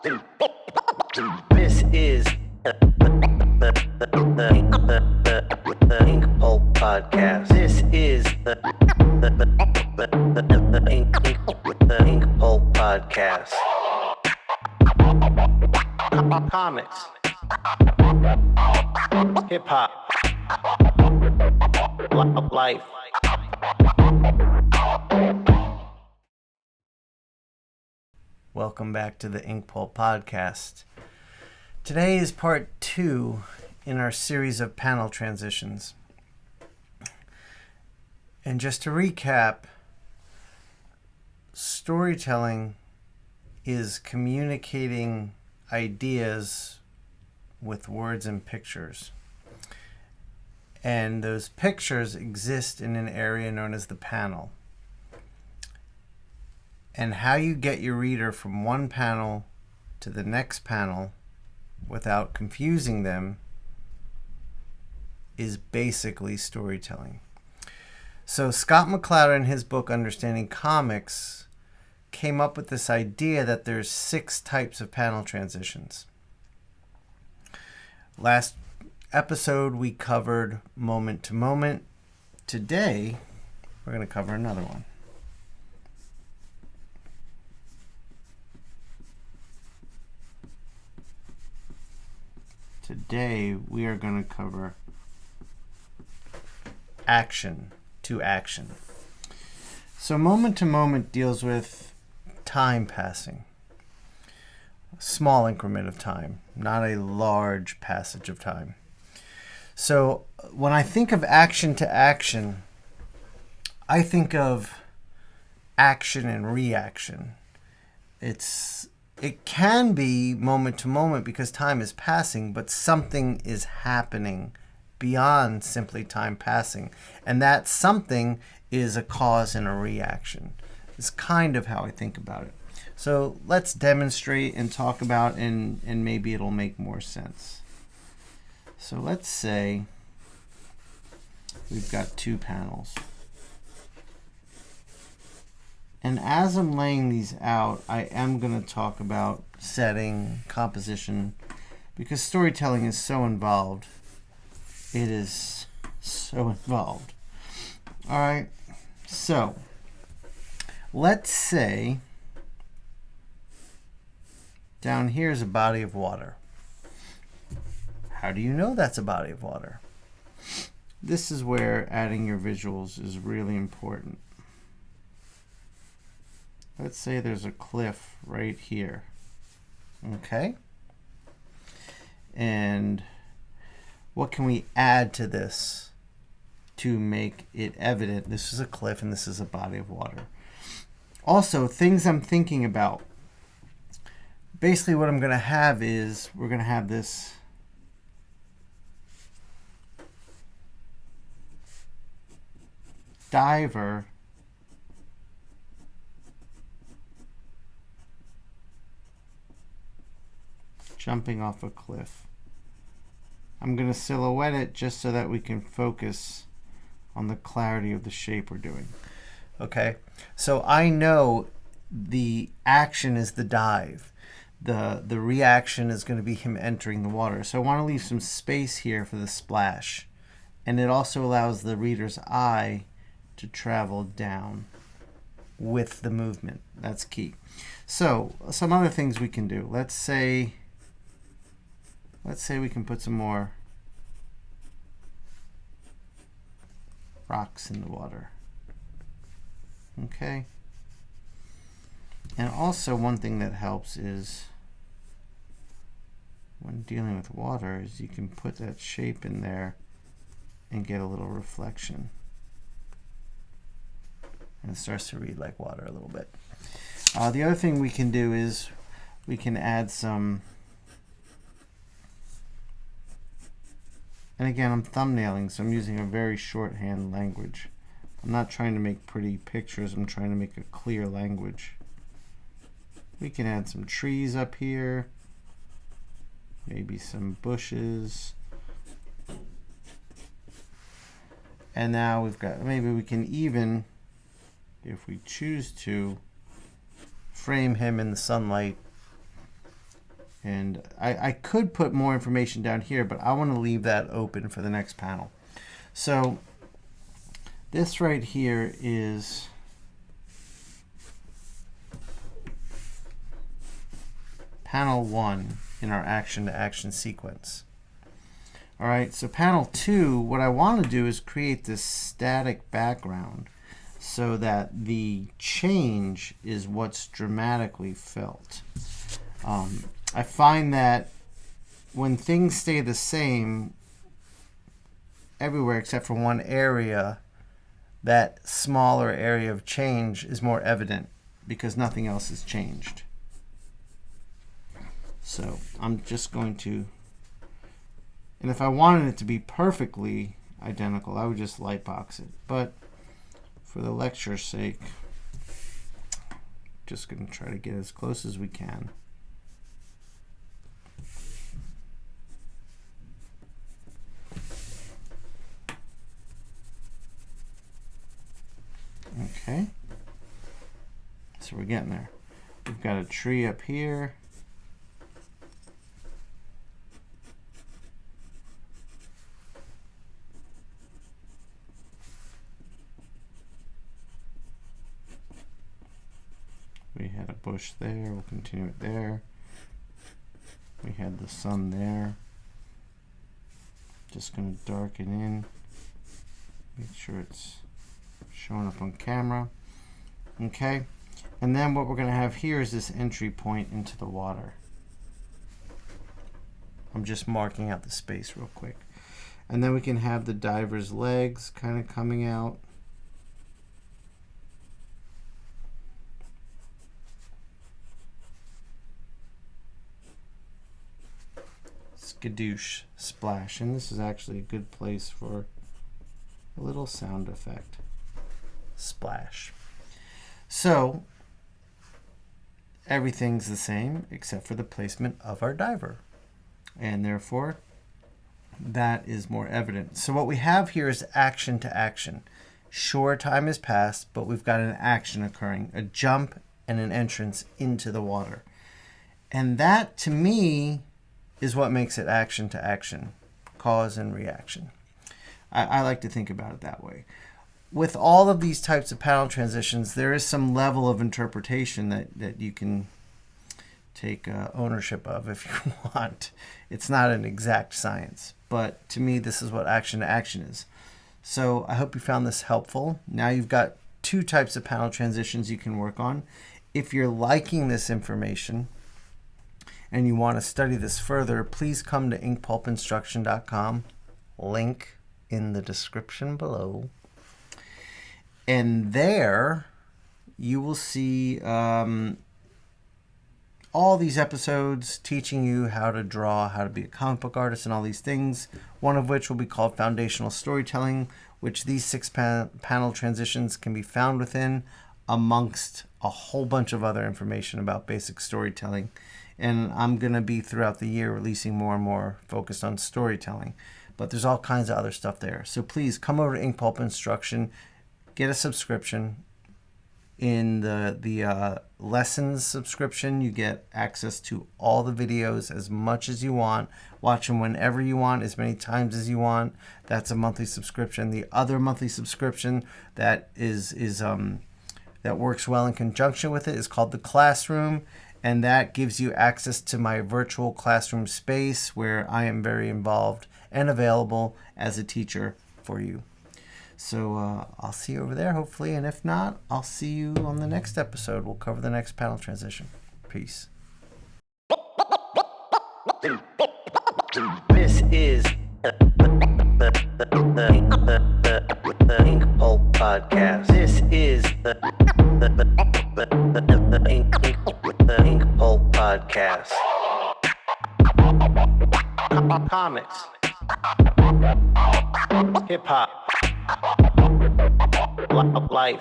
This is the INKPULP podcast. This is the INKPULP podcast. Comics, hip hop, life. Welcome back to the INKPULP podcast. Today is part 2 in our series of panel transitions. And just to recap, storytelling is communicating ideas with words and pictures. And those pictures exist in an area known as the panel. And how you get your reader from one panel to the next panel without confusing them is basically storytelling. So Scott McCloud, in his book Understanding Comics, came up with this idea that there's 6 types of panel transitions. Last episode we covered moment to moment. Today we're going to cover another one. Today we are going to cover action to action. So moment to moment deals with time passing. A small increment of time, not a large passage of time. So when I think of action to action, I think of action and reaction. It can be moment to moment because time is passing, but something is happening beyond simply time passing. And that something is a cause and a reaction. It's kind of how I think about it. So let's demonstrate and talk about, and maybe it'll make more sense. So let's say we've got 2 panels. And as I'm laying these out, I am going to talk about setting, composition, because storytelling is so involved. It is so involved. All right, so let's say down here is a body of water. How do you know that's a body of water? This is where adding your visuals is really important. Let's say there's a cliff right here. Okay? And what can we add to this to make it evident this is a cliff and this is a body of water? Also, things I'm thinking about. Basically what I'm going to have is we're going to have this diver jumping off a cliff. I'm going to silhouette it just so that we can focus on the clarity of the shape we're doing. Okay, so I know the action is the dive. The reaction is going to be him entering the water. So I want to leave some space here for the splash. And it also allows the reader's eye to travel down with the movement. That's key. So some other things we can do. Let's say we can put some more rocks in the water. Okay. And also one thing that helps is when dealing with water is you can put that shape in there and get a little reflection. And it starts to read like water a little bit. The other thing we can do is we can add some. And again, I'm thumbnailing, so I'm using a very shorthand language. I'm not trying to make pretty pictures. I'm trying to make a clear language. We can add some trees up here. Maybe some bushes. And now we've got, maybe we can even, if we choose to, frame him in the sunlight And I could put more information down here, but I want to leave that open for the next panel. So this right here is panel 1 in our action-to-action sequence. All right, so panel 2, what I want to do is create this static background so that the change is what's dramatically felt. I find that when things stay the same everywhere except for one area, that smaller area of change is more evident because nothing else has changed. So I'm just going to, and if I wanted it to be perfectly identical, I would just lightbox it. But for the lecture's sake, just going to try to get as close as we can. Okay, so we're getting there. We've got a tree up here. We had a bush there, we'll continue it there. We had the sun there. Just going to darken in, make sure it's showing up on camera. Okay, and then what we're going to have here is this entry point into the water. I'm just marking out the space real quick. And then we can have the diver's legs kind of coming out. Skadoosh, splash. And this is actually a good place for a little sound effect. Splash. So everything's the same except for the placement of our diver, and therefore that is more evident. So what we have here is action to action. Sure, time has passed, but we've got an action occurring, a jump and an entrance into the water. And that, to me, is what makes it action to action, cause and reaction. I like to think about it that way. With all of these types of panel transitions, there is some level of interpretation that you can take ownership of if you want. It's not an exact science, but to me, this is what action to action is. So I hope you found this helpful. Now you've got 2 types of panel transitions you can work on. If you're liking this information and you want to study this further, please come to INKPULPinstruction.com. Link in the description below. And there you will see all these episodes teaching you how to draw, how to be a comic book artist, and all these things, one of which will be called Foundational Storytelling, which these 6 panel transitions can be found within, amongst a whole bunch of other information about basic storytelling. And I'm going to be throughout the year releasing more and more focused on storytelling. But there's all kinds of other stuff there. So please come over to INKPULP Instruction, get a subscription. In the lessons subscription, you get access to all the videos as much as you want. Watch them whenever you want, as many times as you want. That's a monthly subscription. The other monthly subscription that that works well in conjunction with it is called the Classroom, and that gives you access to my virtual classroom space where I am very involved and available as a teacher for you. So I'll see you over there, hopefully, and if not, I'll see you on the next episode. We'll cover the next panel transition. Peace. This is the INKPULP podcast. This is the INKPULP podcast. Comics, hip hop, life.